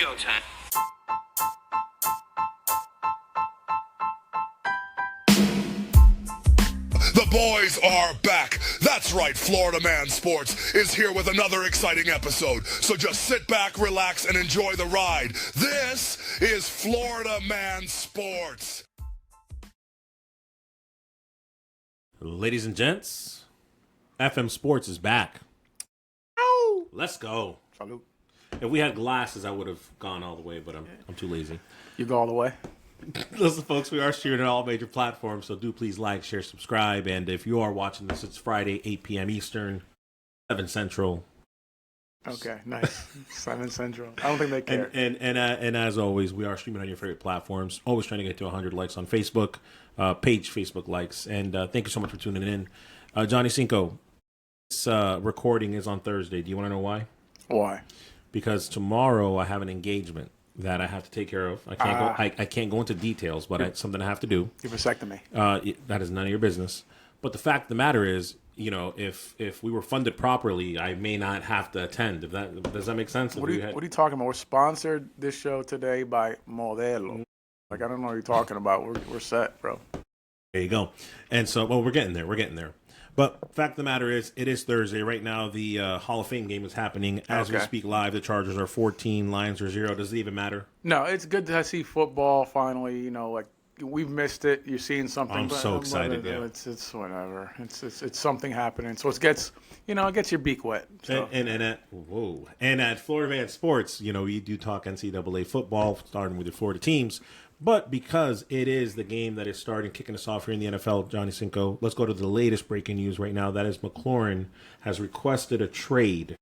go time. The boys are back. That's right, Florida Man Sports is here with another exciting episode. So just sit back, relax, and enjoy the ride. This is Florida Man Sports. Ladies and gents, FM Sports is back. Ow! Let's go. Salute. If we had glasses, I would have gone all the way, but I'm too lazy. You go all the way? Listen, folks, we are streaming on all major platforms, so do please like, share, subscribe. And if you are watching this, it's Friday, 8 p.m. Eastern, 7 Central. Okay, nice. 7 Central. I don't think they care. And as always, we are streaming on your favorite platforms. Always trying to get to 100 likes on Facebook, Facebook likes. And thank you so much for tuning in. Jonny Cinco, this recording is on Thursday. Do you want to know why? Why? Because tomorrow I have an engagement that I have to take care of. I can't go into details, but it's something I have to do. Your vasectomy. That is none of your business. But the fact of the matter is, you know, if we were funded properly, I may not have to attend. Does that make sense? What are you talking about? We're sponsored this show today by Modelo. Like, I don't know what you're talking about. We're set, bro. There you go. And so, well, we're getting there. But fact of the matter is, it is Thursday. Right now, the Hall of Fame game is happening. As we speak live, the Chargers are 14, Lions are 0. Does it even matter? No, it's good to see football finally. You know, like, we've missed it. You're seeing something. I'm so excited. Yeah. It's whatever. It's something happening. So it gets your beak wet. So. And at Florida Man Sports, you know, we do talk NCAA football, starting with the Florida teams. But because it is the game that is starting, kicking us off here in the NFL, Jonny Cinco, let's go to the latest breaking news right now. That is McLaurin has requested a trade.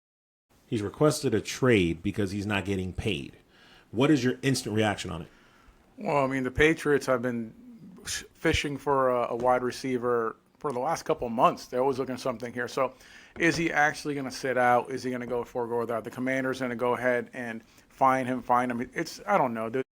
He's requested a trade because he's not getting paid. What is your instant reaction on it? Well, I mean, the Patriots have been fishing for a wide receiver for the last couple of months. They're always looking for something here. So is he actually going to sit out? Is he going to go without? The Commanders going to go ahead and find him. I don't know, dude.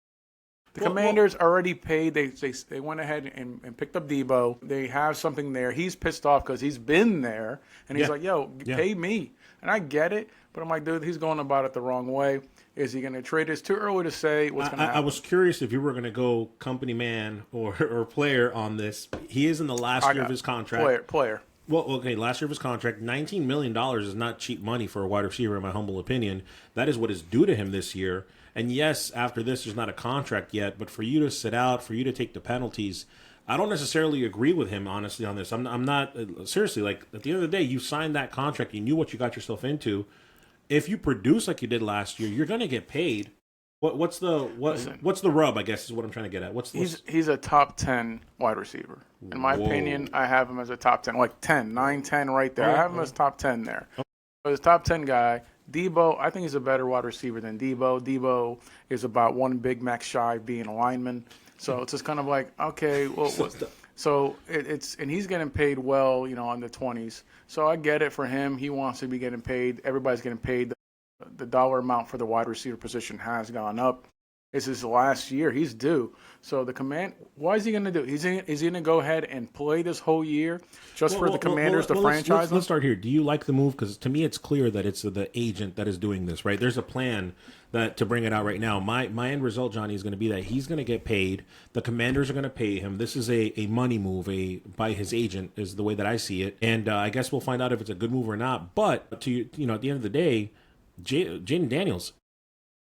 The Commanders already paid. They went ahead and picked up Debo. They have something there. He's pissed off because he's been there. And he's like, yo, pay me. And I get it. But I'm like, dude, he's going about it the wrong way. Is he going to trade? It's too early to say what's going to happen. I was curious if you were going to go company man or player on this. He is in the last year of his contract. Player. Well, okay, last year of his contract, $19 million is not cheap money for a wide receiver, in my humble opinion. That is what is due to him this year. And yes, after this, there's not a contract yet. But for you to sit out, for you to take the penalties, I don't necessarily agree with him, honestly, on this. I'm not, seriously, like, at the end of the day, you signed that contract. You knew what you got yourself into. If you produce like you did last year, you're going to get paid. What's the rub, I guess, is what I'm trying to get at. He's a top 10 wide receiver. In my opinion, I have him as a top 10, like 9, 10 right there. I have him as top 10 there. So he's a top 10 guy. Debo, I think he's a better wide receiver than Debo. Debo is about one Big Mac shy of being a lineman. So it's just kind of like, okay, well, so it's and he's getting paid well, you know, in the 20s. So I get it for him. He wants to be getting paid. Everybody's getting paid. The dollar amount for the wide receiver position has gone up. It's his last year. He's due. So why is he going to do it? Is he going to go ahead and play this whole year just for the Commanders to franchise him? Let's start here. Do you like the move? Because to me, it's clear that it's the agent that is doing this, right? There's a plan to bring it out right now. My end result, Johnny, is going to be that he's going to get paid. The Commanders are going to pay him. This is a money move by his agent is the way that I see it. And I guess we'll find out if it's a good move or not. But at the end of the day, Jaden Daniels,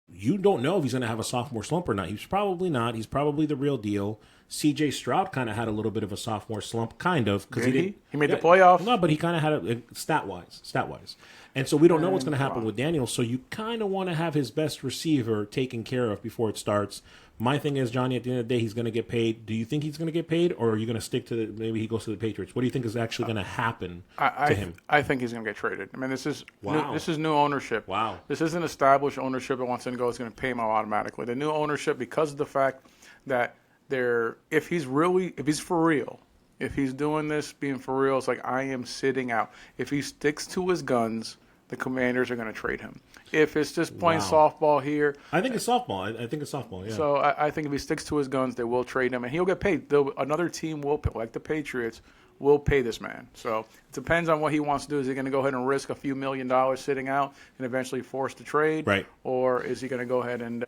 you don't know if he's going to have a sophomore slump or not. He's probably not. He's probably the real deal. C.J. Stroud kind of had a little bit of a sophomore slump, kind of. Did he? He made the playoff? No, but he kind of had a stat-wise. And so we don't know what's going to happen with Daniels, so you kind of want to have his best receiver taken care of before it starts. My thing is, Johnny, at the end of the day, he's going to get paid. Do you think he's going to get paid, or are you going to stick to maybe he goes to the Patriots? What do you think is actually going to happen to him? I think he's going to get traded. I mean, this is new ownership. Wow. This isn't established ownership that wants him to go is going to pay him out automatically. The new ownership, because of the fact that if he's for real, if he's doing this being for real, it's like, I am sitting out. If he sticks to his guns, the Commanders are going to trade him. If it's just playing softball here. I think it's softball. I think it's softball, yeah. So I think if he sticks to his guns, they will trade him, and he'll get paid. Another team will pay, like the Patriots, will pay this man. So it depends on what he wants to do. Is he going to go ahead and risk a few $1 million sitting out and eventually force the trade? Right. Or is he going to go ahead and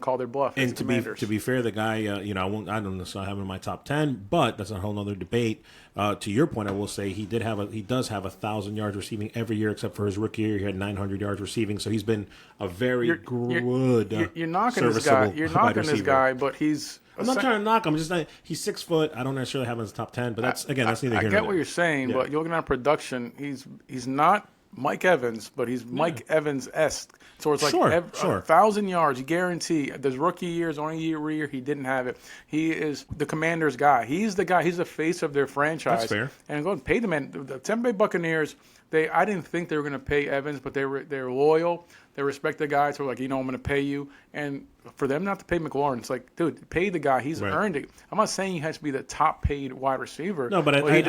call their bluff? And to be fair, the guy, I don't necessarily have him in my top 10, but that's a whole other debate. To your point, I will say he does have 1,000 yards receiving every year, except for his rookie year. He had 900 yards receiving, so he's been a very good. You're knocking this guy. You're knocking this guy, but he's. I'm not trying to knock him. I'm just not. He's 6 foot. I don't necessarily have him in his top 10, but that's neither here nor there. I get what you're saying, but you're looking at production. He's not Mike Evans, but he's Mike Evans-esque. So it's like 1,000 yards, guarantee. This rookie year is only year he didn't have it. He is the Commanders' guy. He's the guy. He's the face of their franchise. That's fair. And go and pay the man. The Tampa Bay Buccaneers. I didn't think they were going to pay Evans, but they're loyal. They respect the guy, so like, I'm going to pay you. And for them not to pay McLaurin, it's like, dude, pay the guy. He's earned it. I'm not saying he has to be the top paid wide receiver. No, but I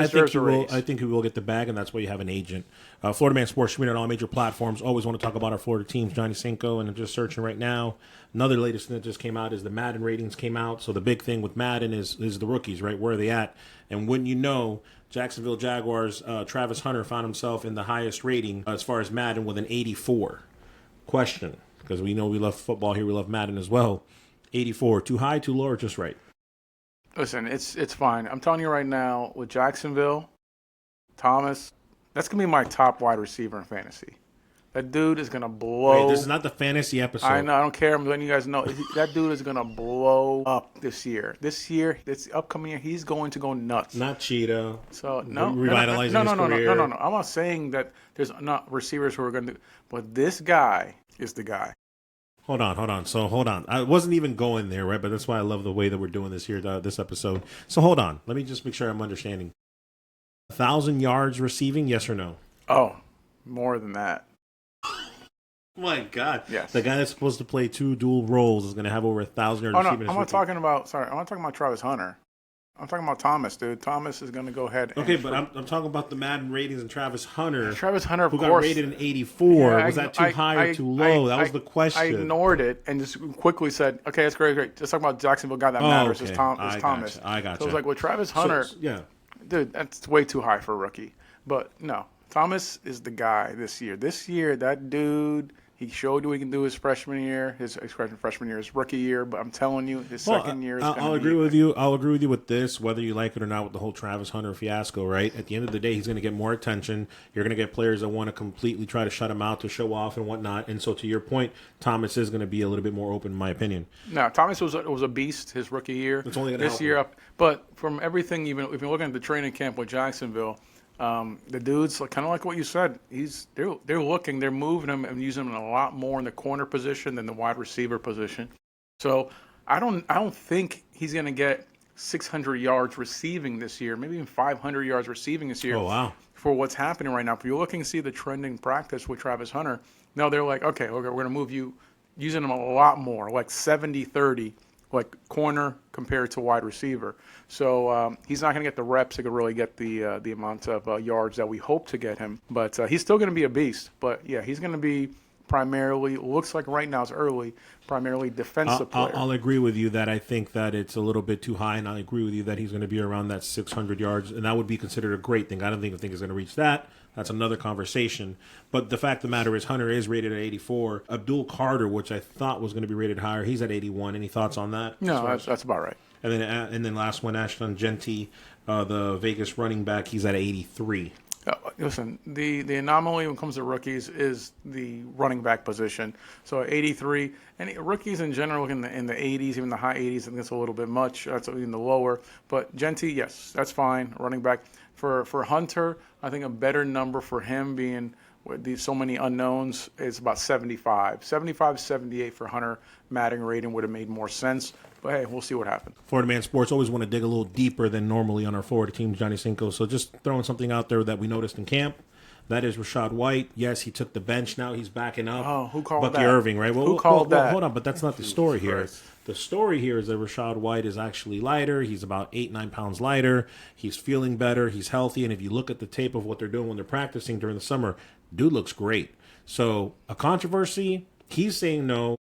think he will get the bag, and that's why you have an agent. Florida Man Sports streaming on all major platforms. Always want to talk about our Florida teams. Jonny Cinco, and I'm just searching right now. Another latest thing that just came out is the Madden ratings came out. So the big thing with Madden is the rookies, right? Where are they at? And wouldn't you know, Jacksonville Jaguars, Travis Hunter found himself in the highest rating as far as Madden with an 84. Question, because we know we love football here, we love Madden as well. 84, too high, too low, or just right? Listen, it's fine. I'm telling you right now, with Jacksonville, Thomas, that's going to be my top wide receiver in fantasy. That dude is going to blow. Wait, this is not the fantasy episode. I know, I don't care. I'm letting you guys know. That dude is going to blow up this year. This upcoming year, he's going to go nuts. Not Cheetah. So, no. Revitalizing his career. No. I'm not saying that there's not receivers who are going to do. But this guy is the guy. Hold on. So, hold on. I wasn't even going there, right? But that's why I love the way that we're doing this here, this episode. So, hold on. Let me just make sure I'm understanding. 1,000 yards receiving, yes or no? Oh, more than that. My God. Yes. The guy that's supposed to play two dual roles is going to have over 1,000 yards receiving. I'm not talking about Travis Hunter. I'm talking about Thomas, dude. Thomas is going to go ahead. Okay, but I'm talking about the Madden ratings and Travis Hunter. Travis Hunter, who got rated an 84. Was that too high or too low? That was the question. I ignored it and just quickly said, okay, that's great. Just talk about Jacksonville guy that matters is Thomas. I got you. So it was like with Travis Hunter, dude, that's way too high for a rookie. But no, Thomas is the guy this year. This year, that dude... He showed what he can do his freshman year, his rookie year. But I'm telling you, his second year is going to be... I'll agree with you. I'll agree with you with this, whether you like it or not, with the whole Travis Hunter fiasco, right? At the end of the day, he's going to get more attention. You're going to get players that want to completely try to shut him out to show off and whatnot. And so, to your point, Thomas is going to be a little bit more open, in my opinion. No, Thomas was a beast his rookie year. It's only going to help this year. But from everything, even if you're looking at the training camp with Jacksonville. The dudes, kind of like what you said, they're looking, they're moving him and using him a lot more in the corner position than the wide receiver position. So I don't think he's going to get 600 yards receiving this year, maybe even 500 yards receiving this year. Oh, wow. For what's happening right now. If you're looking to see the trending practice with Travis Hunter, no, they're like, okay, we're going to move you, using him a lot more, like 70-30. Like corner compared to wide receiver. So he's not going to get the reps to really get the amount of yards that we hope to get him. But he's still going to be a beast. But, yeah, he's going to be primarily, looks like right now it's early, primarily defensive player. I'll agree with you that I think that it's a little bit too high, and I'll agree with you that he's going to be around that 600 yards, and that would be considered a great thing. I don't think he's going to reach that. That's another conversation. But the fact of the matter is Hunter is rated at 84. Abdul Carter, which I thought was going to be rated higher, he's at 81. Any thoughts on that? No, that's about right. And then last one, Ashton Genty, the Vegas running back, he's at 83. Listen, the anomaly when it comes to rookies is the running back position. So 83, and rookies in general in the 80s, even the high 80s, I think it's a little bit much. That's even the lower. But Genty, yes, that's fine. Running back for Hunter, I think a better number for him being with these so many unknowns is about 75. 75, 78 for Hunter. Madden rating would have made more sense. But, hey, we'll see what happens. Florida Man Sports always want to dig a little deeper than normally on our Florida team, Jonny Cinco. So just throwing something out there that we noticed in camp. That is Rachaad White. Yes, he took the bench. Now he's backing up. Oh, who called Bucky that? Irving, right? Who called that? Hold on, but that's not the story here. Christ. The story here is that Rachaad White is actually lighter. He's about 8-9 pounds lighter. He's feeling better. He's healthy. And if you look at the tape of what they're doing when they're practicing during the summer, dude looks great. So a controversy, he's saying no.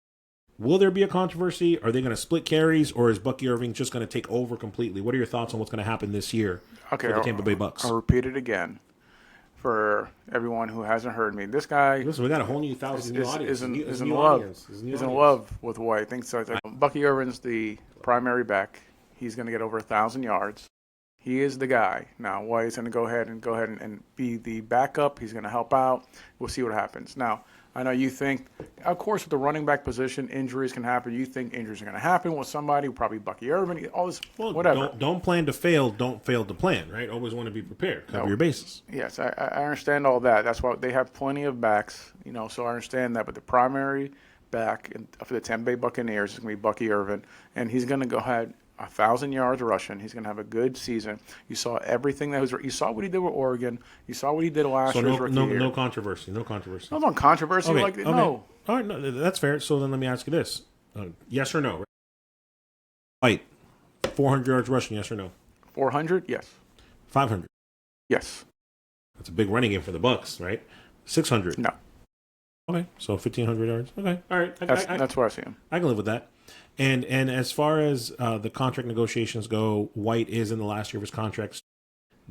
Will there be a controversy? Are they going to split carries, or is Bucky Irving just going to take over completely? What are your thoughts on what's going to happen this year for the Tampa Bay Bucs? I'll repeat it again for everyone who hasn't heard me. This guy, listen, we got a whole new thousand new audience. Is in love with White. I think so. It's like Bucky Irvin's the primary back. He's going to get over 1,000 yards. He is the guy. Now, White's going to go ahead and be the backup. He's going to help out. We'll see what happens. Now, I know you think, of course, with the running back position, injuries can happen. You think injuries are going to happen with somebody, probably Bucky Irvin, all this, whatever. Don't plan to fail. Don't fail to plan, right? Always want to be prepared. Cover your bases. Yes, I understand all that. That's why they have plenty of backs, so I understand that. But the primary back for the Tampa Bay Buccaneers is going to be Bucky Irvin, and he's going to go ahead 1,000 yards rushing. He's going to have a good season. You saw everything you saw what he did with Oregon. You saw what he did last year. No controversy. No controversy. No controversy. Okay. No. All right, no, that's fair. So then let me ask you this: yes or no? White, 400 yards rushing. Yes or no? 400. Yes. 500. Yes. That's a big running game for the Bucs, right? 600. No. Okay, so 1,500 yards. Okay, all right. That's where I see him. I can live with that. And as far as the contract negotiations go, White is in the last year of his contract.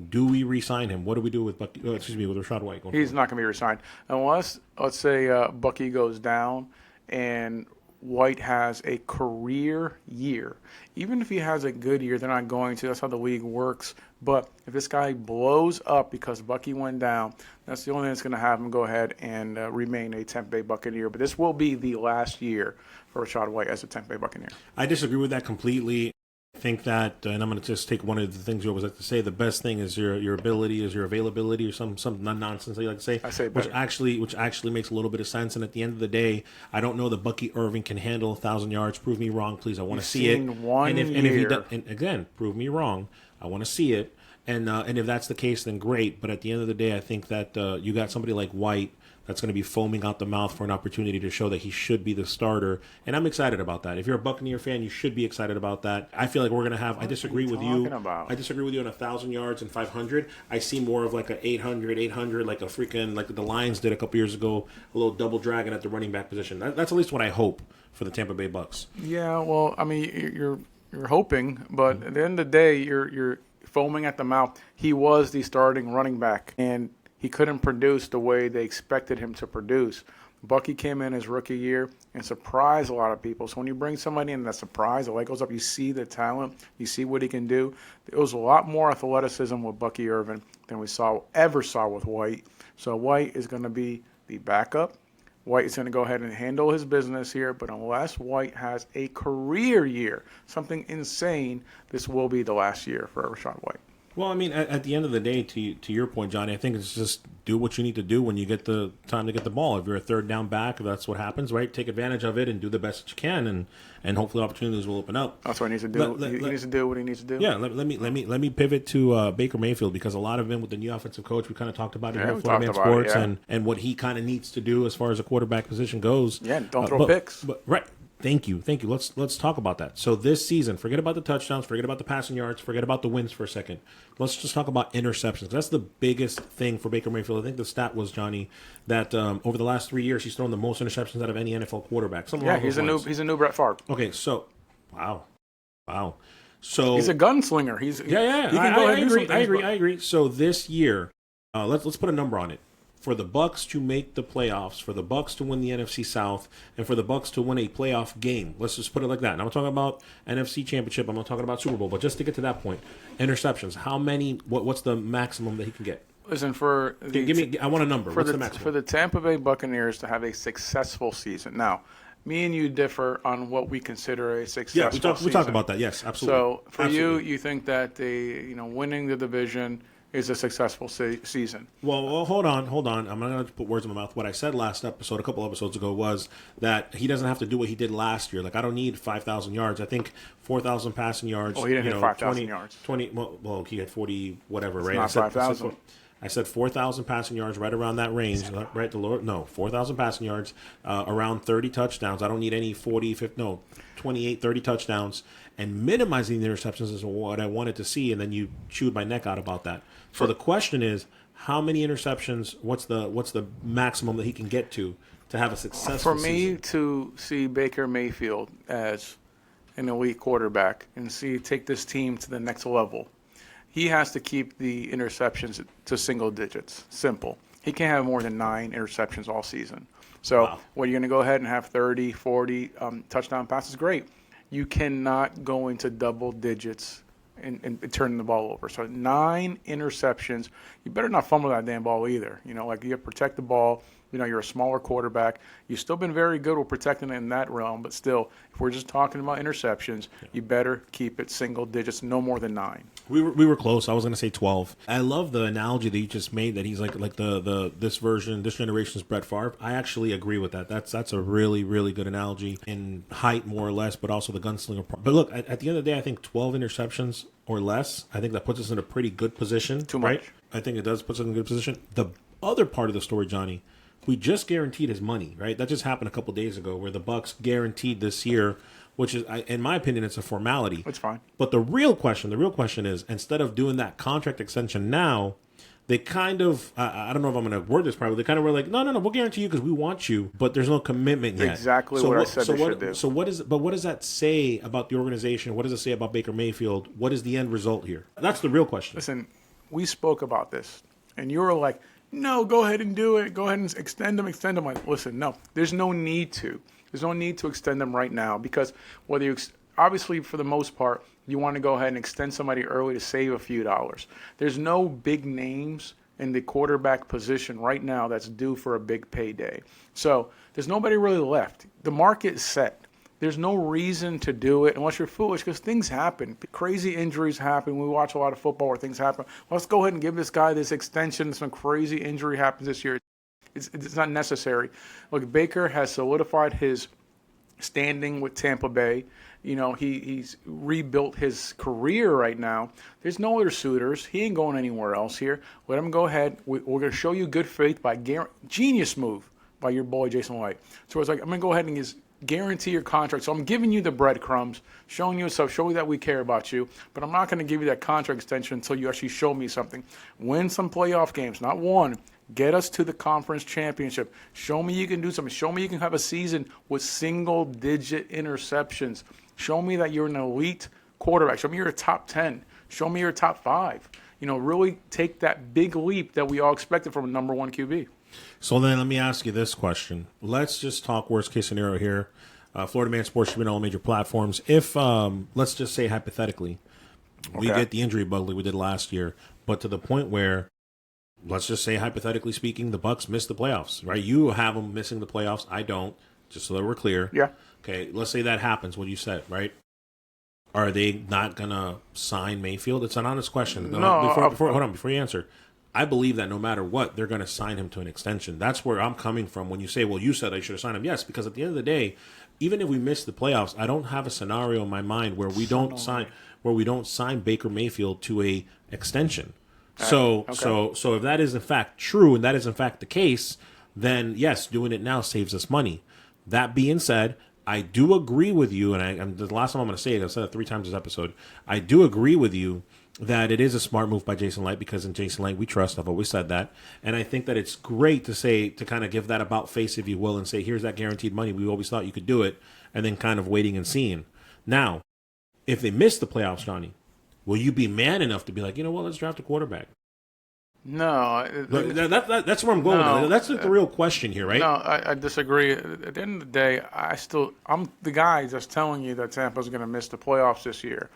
Do we re-sign him? What do we do with with Rachaad White? He's not going to be re-signed unless, let's say, Bucky goes down and White has a career year. Even if he has a good year, they're not going to. That's how the league works. But if this guy blows up because Bucky went down, that's the only thing that's going to have him go ahead and remain a Tampa Bay Buccaneer. But this will be the last year for Rachaad White as a Tampa Bay Buccaneer. I disagree with that completely. I think that, and I'm going to just take one of the things you always like to say, the best thing is your ability, is your availability, or some nonsense that you like to say. I say which actually makes a little bit of sense. And at the end of the day, I don't know that Bucky Irving can handle 1,000 yards. Prove me wrong, please. I want to see it. And if he does, and again, prove me wrong. I want to see it. And if that's the case, then great. But at the end of the day, I think that you got somebody like White that's going to be foaming out the mouth for an opportunity to show that he should be the starter. And I'm excited about that. If you're a Buccaneer fan, you should be excited about that. I feel like we're going to have, I disagree with you. I disagree with you on 1,000 yards and 500. I see more of like a 800, like a freaking, like the Lions did a couple years ago, a little double dragon at the running back position. That's at least what I hope for the Tampa Bay Bucs. Yeah, well, I mean, you're hoping, but at the end of the day, you're foaming at the mouth. He was the starting running back, and he couldn't produce the way they expected him to produce. Bucky came in his rookie year and surprised a lot of people. So when you bring somebody in that surprise, the light goes up, you see the talent, you see what he can do. There was a lot more athleticism with Bucky Irvin than we ever saw with White. So White is going to be the backup. White is going to go ahead and handle his business here, but unless White has a career year, something insane, this will be the last year for Rachaad White. Well, I mean, at the end of the day, to your point, Johnny, I think it's just do what you need to do when you get the time to get the ball. If you're a third down back, if that's what happens, right? Take advantage of it and do the best that you can, and hopefully opportunities will open up. That's what he needs to do. He needs to do what he needs to do. Yeah, let me pivot to Baker Mayfield, because a lot of him with the new offensive coach, we kind of talked about it here at Florida Man Sports, and what he kind of needs to do as far as a quarterback position goes. Yeah, don't throw picks. Right. Thank you. Let's talk about that. So this season, forget about the touchdowns, forget about the passing yards, forget about the wins for a second. Let's just talk about interceptions. That's the biggest thing for Baker Mayfield. I think the stat was, Johnny, that over the last 3 years, he's thrown the most interceptions out of any NFL quarterback. He's a new Brett Favre. Okay, so wow. So he's a gunslinger. I agree. So this year, let's put a number on it. For the Bucs to make the playoffs, for the Bucs to win the NFC South, and for the Bucs to win a playoff game, let's just put it like that. And I'm not talking about NFC Championship. I'm not talking about Super Bowl. But just to get to that point, interceptions. How many? What's the maximum that he can get? Listen, give me. I want a number. What's the maximum for the Tampa Bay Buccaneers to have a successful season? Now, me and you differ on what we consider a successful season. We talked about that. Yes, absolutely. So for you think that winning the division is a successful season. Well, hold on. I'm not going to put words in my mouth. What I said last episode, a couple episodes ago, was that he doesn't have to do what he did last year. Like, I don't need 5,000 yards. I think 4,000 passing yards. Oh, he didn't hit 5,000 yards. 20. Well, he had 40, whatever, right? Not 5,000. I said 4,000 passing yards, right around that range. Right, 4,000 passing yards, around 30 touchdowns. I don't need any 28, 30 touchdowns. And minimizing the interceptions is what I wanted to see, and then you chewed my neck out about that. So the question is, how many interceptions? What's the maximum that he can get to to have a successful For me season. to see Baker Mayfield as an elite quarterback and take this team to the next level, he has to keep the interceptions to single digits. Simple. He can't have more than 9 interceptions all season. So when you're going to go ahead and have 30, 40 touchdown passes, great. You cannot go into double digits and turning the ball over. So 9 interceptions. You better not fumble that damn ball either. You have to protect the ball. You're a smaller quarterback. You've still been very good with protecting it in that realm, but still, if we're just talking about interceptions, you better keep it single digits, no more than 9. We were close. I was going to say 12. I love the analogy that you just made that he's like this generation's Brett Favre. I actually agree with that. That's a really, really good analogy in height, more or less, but also the gunslinger part. But look, at the end of the day, I think 12 interceptions or less, I think that puts us in a pretty good position. Too much. Right? I think it does put us in a good position. The other part of the story, Johnny, we just guaranteed his money, right? That just happened a couple days ago where the Bucs guaranteed this year, which is, in my opinion, it's a formality. It's fine. But the real question is, instead of doing that contract extension now, they kind of, I don't know if I'm going to word this properly, they kind of were like, no, we'll guarantee you because we want you, but there's no commitment yet. Exactly what I said they should do. So what does that say about the organization? What does it say about Baker Mayfield? What is the end result here? That's the real question. Listen, we spoke about this, and you were like, no, go ahead and do it. Go ahead and extend them. Like, listen, no, there's no need to. There's no need to extend them right now because whether you obviously, for the most part, you want to go ahead and extend somebody early to save a few dollars. There's no big names in the quarterback position right now that's due for a big payday. So there's nobody really left. The market is set. There's no reason to do it unless you're foolish because things happen. Crazy injuries happen. We watch a lot of football where things happen. Let's go ahead and give this guy this extension. Some crazy injury happens this year. It's not necessary. Look, Baker has solidified his standing with Tampa Bay. He's rebuilt his career right now. There's no other suitors. He ain't going anywhere else here. Let him go ahead. We're going to show you good faith by genius move by your boy Jason White. So it's like, I'm going to go ahead and just guarantee your contract. So I'm giving you the breadcrumbs, showing you stuff, showing that we care about you, but I'm not going to give you that contract extension until you actually show me something. Win some playoff games, not one. Get us to the conference championship. Show me you can do something. Show me you can have a season with single-digit interceptions. Show me that you're an elite quarterback. Show me you're a top 10. Show me you're a top 5. Really take that big leap that we all expected from a number 1 QB. So then let me ask you this question. Let's just talk worst case scenario here. Florida Man Sports should be on all major platforms. If, let's just say hypothetically, we get the injury bug like we did last year, but to the point where, let's just say hypothetically speaking, the Bucs miss the playoffs, right? You have them missing the playoffs. I don't, just so that we're clear. Yeah. Okay, let's say that happens, what you said, right? Are they not going to sign Mayfield? It's an honest question. No. Before you answer. I believe that no matter what, they're going to sign him to an extension. That's where I'm coming from when you say, well, you said I should have signed him. Yes, because at the end of the day, even if we miss the playoffs, I don't have a scenario in my mind where we don't sign Baker Mayfield to a extension. So if that is in fact true and that is in fact the case, then yes, doing it now saves us money. That being said, I do agree with you, and the last time I'm going to say it, I've said it 3 times this episode. I do agree with you that it is a smart move by Jason Light because in Jason Light we trust. I've always said that. And I think that it's great to kind of give that about face, if you will, and say, here's that guaranteed money. We always thought you could do it, and then kind of waiting and seeing. Now, if they miss the playoffs, Johnny, will you be man enough to be like, you know what, let's draft a quarterback? No. That's where I'm going with it. That's the real question here, right? No, I disagree. At the end of the day, I'm the guy just telling you that Tampa's going to miss the playoffs this year.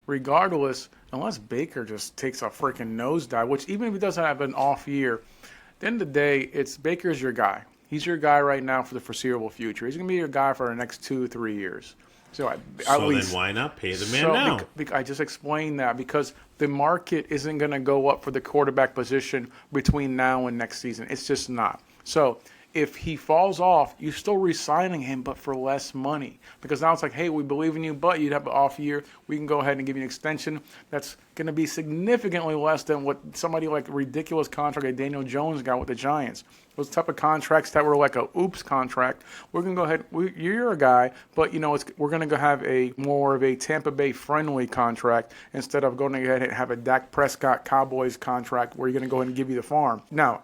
Regardless, unless Baker just takes a freaking nosedive, which even if he doesn't have an off year, at the end of the day, Baker's your guy. He's your guy right now for the foreseeable future. He's going to be your guy for the next 2-3 years. So then why not pay the man now? I just explained that because the market isn't going to go up for the quarterback position between now and next season. It's just not. So if he falls off, you're still re-signing him, but for less money. Because now it's like, hey, we believe in you, but you'd have an off year. We can go ahead and give you an extension that's going to be significantly less than what somebody like ridiculous contract like Daniel Jones got with the Giants. Those type of contracts that were like a oops contract. We're going to go ahead. You're a guy, but we're going to have a more of a Tampa Bay friendly contract instead of going ahead and have a Dak Prescott Cowboys contract where you're going to go ahead and give you the farm. Now,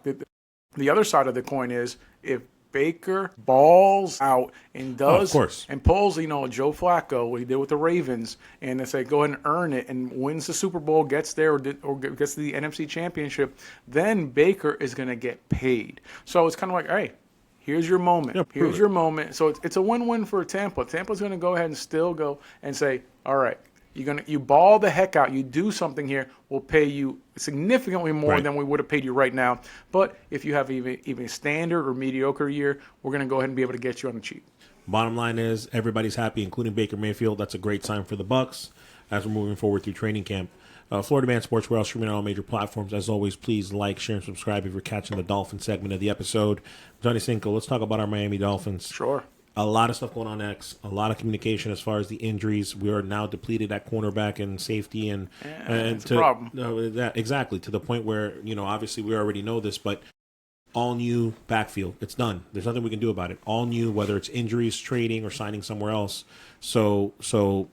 the other side of the coin is if Baker balls out and does, of course, and pulls, Joe Flacco, what he did with the Ravens, and they say go ahead and earn it and wins the Super Bowl, gets there or gets to the NFC Championship, then Baker is going to get paid. So it's kind of like, hey, here's your moment. Here's your moment. So it's a win-win for Tampa. Tampa's going to go ahead and still go and say, all right, you ball the heck out. You do something here. We'll pay you significantly more than we would have paid you right now. But if you have even a standard or mediocre year, we're going to go ahead and be able to get you on the cheap. Bottom line is everybody's happy, including Baker Mayfield. That's a great sign for the Bucs as we're moving forward through training camp. Florida Man Sports, we're all streaming on all major platforms. As always, please like, share, and subscribe if you're catching the Dolphin segment of the episode. Jonny Cinco, let's talk about our Miami Dolphins. Sure. A lot of stuff going on next. A lot of communication as far as the injuries. We are now depleted at cornerback and safety, and it's a problem. Exactly, to the point where obviously we already know this, but all new backfield. It's done. There's nothing we can do about it. All new, whether it's injuries, trading, or signing somewhere else. So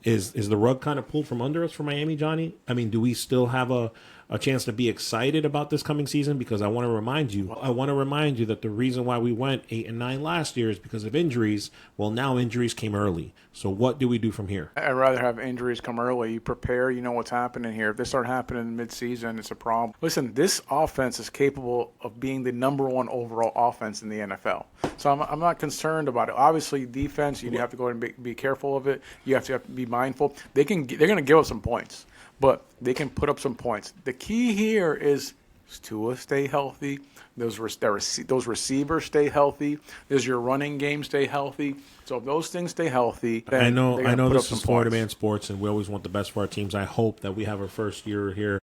is the rug kind of pulled from under us for Miami, Johnny? I mean, do we still have a chance to be excited about this coming season? Because I want to remind you that the reason why we went 8-9 last year is because of injuries. Well, now injuries came early. So what do we do from here? I'd rather have injuries come early. You prepare, you know what's happening here. If they start happening in midseason, it's a problem. Listen, this offense is capable of being the number one overall offense in the NFL. So I'm not concerned about it. Obviously, defense, you have to go and be careful of it. You have to be mindful. They're going to give us some points, but they can put up some points. The key here is Tua stay healthy. Those receivers stay healthy. Does your running game stay healthy? So if those things stay healthy, then I know this is Florida Man Sports, and we always want the best for our teams. I hope that we have our first year here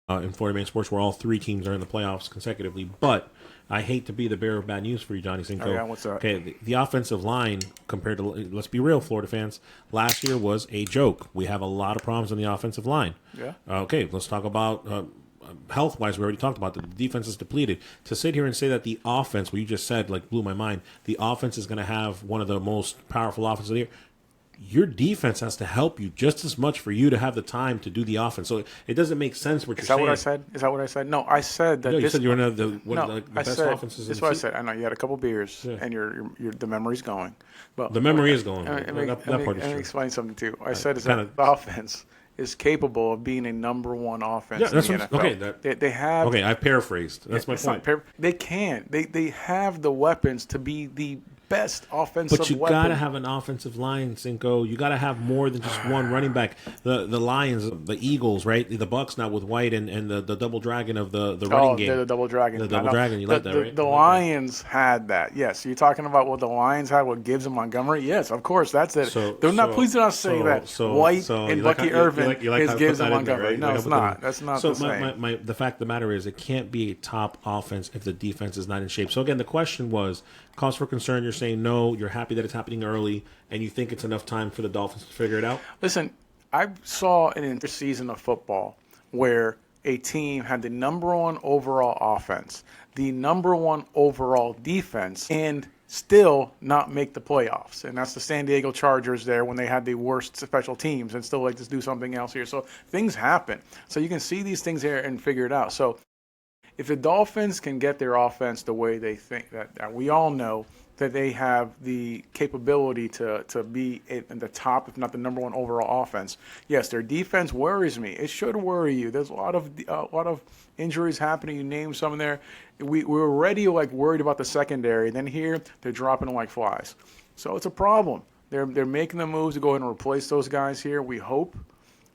in Florida Man Sports where all three teams are in the playoffs consecutively. But I hate to be the bearer of bad news for you, Jonny Cinco. Yeah, what's up? Okay, the offensive line compared to, let's be real, Florida fans, last year was a joke. We have a lot of problems on the offensive line. Yeah. Okay, let's talk about health-wise. We already talked about the defense is depleted. To sit here and say that the offense, what you just said, blew my mind. The offense is going to have one of the most powerful offenses of the year. Your defense has to help you just as much for you to have the time to do the offense. So it doesn't make sense what you're saying. Is that what I said? No, I said that. No, you said you're one of the best offenses. That's what I said. I know you had a couple beers, and the memory's going. Well, the memory is going. Let me explain something too. I said is that the offense is capable of being a number one offense in the NFL. Okay, they have. Okay, I paraphrased. That's my point. They can. They have the weapons to be the best offensive But you weapon. got to have an offensive line, Cinco. You got to have more than just one running back. The Lions, the Eagles, right? The Bucks now with White and the double dragon of the running game. The double dragon. The double dragon. You like that, right? The Lions had that. Yes. You're talking about what the Lions had with Gibbs and Montgomery? Yes, of course. That's it. Please do not say that White and Bucky Irvin is Gibbs and Montgomery. Right? No, it's not. That's not the same. The fact of the matter is it can't be a top offense if the defense is not in shape. So, again, the question was, cause for concern, you're saying no, you're happy that it's happening early, and you think it's enough time for the Dolphins to figure it out? Listen, I saw an interseason of football where a team had the number one overall offense, the number one overall defense, and still not make the playoffs. And that's the San Diego Chargers there when they had the worst special teams and still just do something else here. So things happen. So you can see these things here and figure it out. So if the Dolphins can get their offense the way they think, that we all know that they have the capability to be in the top, if not the number one overall offense. Yes, their defense worries me. It should worry you. There's a lot of injuries happening. You name some in there. We're already worried about the secondary. Then here they're dropping like flies. So it's a problem. They're making the moves to go ahead and replace those guys here. We hope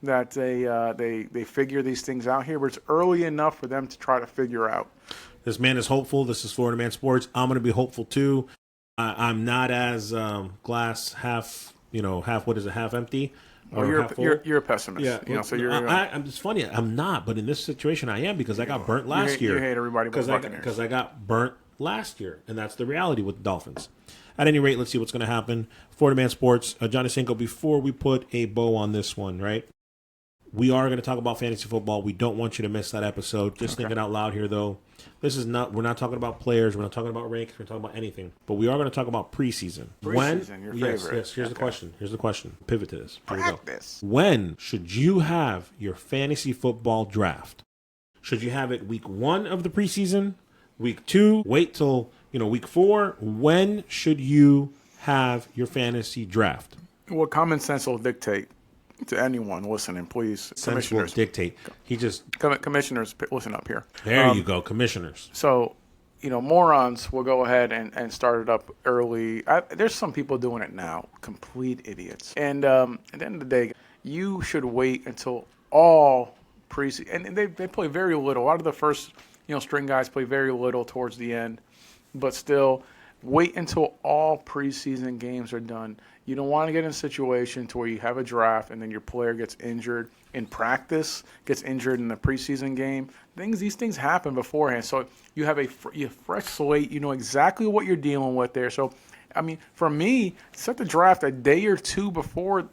that they figure these things out here, but it's early enough for them to try to figure out. This man is hopeful. This is Florida Man Sports. I'm going to be hopeful too. I'm not as glass half, what is it, half empty? Or you're a pessimist. Yeah, so I'm just funny. I'm not, but in this situation, I am because I got burnt last year. You hate everybody but Buccaneers. Because I got burnt last year, and that's the reality with the Dolphins. At any rate, let's see what's going to happen. Florida Man Sports, Jonny Cinco. Before we put a bow on this one, right? We are going to talk about fantasy football. We don't want you to miss that episode. Just thinking out loud here, though. We're not talking about players. We're not talking about rankings. We're talking about anything. But we are going to talk about preseason. Your favorite. Yes. Here's the question. Here's the question. Pivot to this. Here Practice. We go. When should you have your fantasy football draft? Should you have it week 1 of the preseason? Week 2? Wait till week 4, when should you have your fantasy draft? Well, common sense will dictate to anyone listening, please. Commissioners dictate. Commissioners, listen up here. There you go, commissioners. So, morons will go ahead and start it up early. There's some people doing it now, complete idiots. And at the end of the day, you should wait until all preseason. And they play very little. A lot of the first, string guys play very little towards the end. But still, wait until all preseason games are done. You don't want to get in a situation to where you have a draft and then your player gets injured in practice, gets injured in the preseason game. These things happen beforehand. So you have a fresh slate. You know exactly what you're dealing with there. So, for me, set the draft a day or two before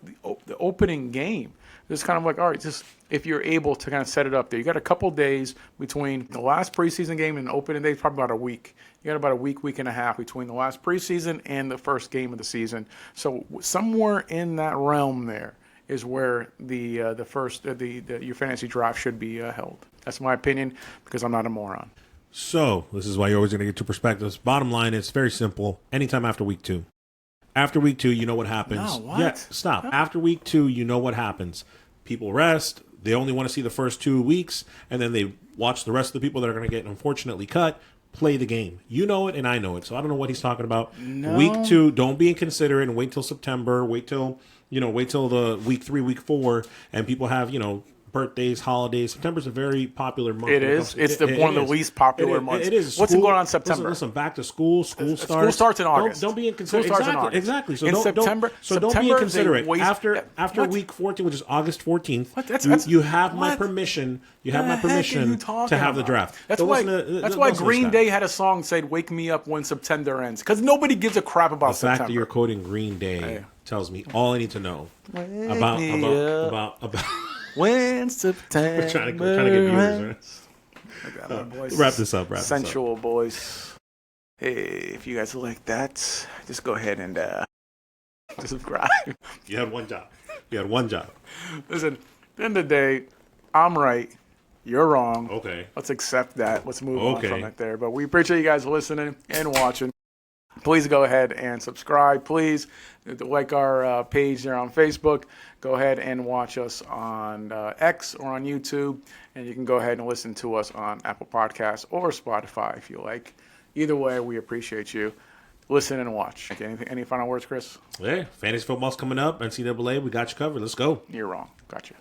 the opening game. It's kind of like, all right, just if you're able to kind of set it up there. You got a couple days between the last preseason game and the opening day, probably about a week. You got about a week and a half between the last preseason and the first game of the season. So somewhere in that realm there is where your fantasy draft should be held. That's my opinion because I'm not a moron. So this is why you're always going to get two perspectives. Bottom line, it's very simple. Anytime after week 2. After week 2, you know what happens. No, what? Yeah, stop. No. After week 2, you know what happens. People rest. They only want to see the first 2 weeks, and then they watch the rest of the people that are going to get unfortunately cut play the game. You know it, and I know it. So I don't know what he's talking about. No. Week 2, don't be inconsiderate and wait till September. Wait till the week 3, week 4, and people have birthdays, holidays. September's a very popular month. It is. It's one of the least popular months. It is. What's going on in September? Listen, back to school. School starts. School starts in August. Don't be inconsiderate. Exactly. So in don't be inconsiderate. After week 14, which is August 14th, you have my permission. You have my permission to have the draft. That's why Green Day had a song said "Wake Me Up When September Ends" because nobody gives a crap about September. The fact that you're quoting Green Day tells me all I need to know about. When September we're trying to get viewers, right? Wrap this up. Sensual boys. Hey, if you guys like that, just go ahead and subscribe. You had one job. Listen, at the end of the day, I'm right. You're wrong. Okay. Let's accept that. Let's move on from it there. But we appreciate you guys listening and watching. Please go ahead and subscribe. Please like our page there on Facebook. Go ahead and watch us on X or on YouTube. And you can go ahead and listen to us on Apple Podcasts or Spotify if you like. Either way, we appreciate you. Listen and watch. Okay, any final words, Chris? Yeah, fantasy football's coming up. NCAA, we got you covered. Let's go. You're wrong. Gotcha.